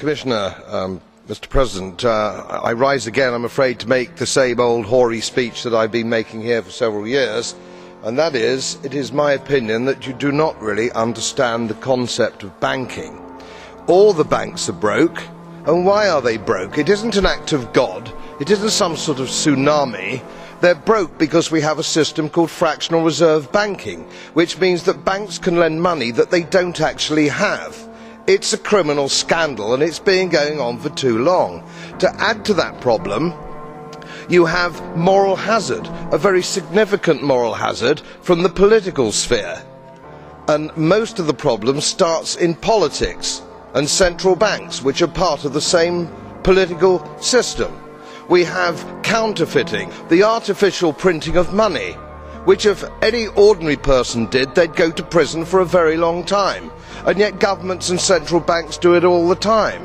Commissioner, Mr. President, I rise again, I'm afraid, to make the same old hoary speech that I have been making here for several years, and that is, it is my opinion that you do not really understand the concept of banking. All the banks are broke, and why are they broke? It isn't an act of God, it isn't some sort of tsunami. They are broke because we have a system called fractional reserve banking, which means that banks can lend money that they don't actually have. It's a criminal scandal, and it's been going on for too long. To add to that problem, you have moral hazard, a very significant moral hazard from the political sphere. And most of the problem starts in politics and central banks, which are part of the same political system. We have counterfeiting, the artificial printing of money, which if any ordinary person did, they'd go to prison for a very long time. And yet governments and central banks do it all the time.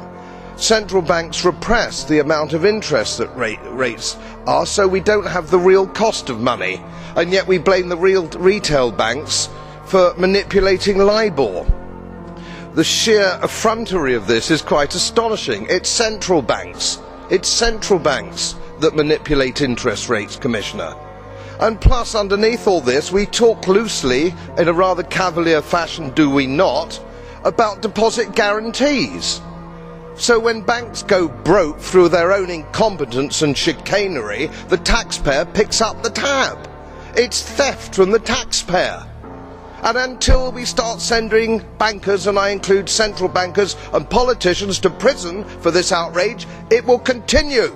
Central banks repress the amount of interest that rates are, so we don't have the real cost of money. And yet we blame the real retail banks for manipulating LIBOR. The sheer effrontery of this is quite astonishing. It's central banks that manipulate interest rates, Commissioner. And plus, underneath all this, we talk loosely, in a rather cavalier fashion, do we not, about deposit guarantees. So when banks go broke through their own incompetence and chicanery, the taxpayer picks up the tab. It's theft from the taxpayer. And until we start sending bankers, and I include central bankers and politicians, to prison for this outrage, it will continue.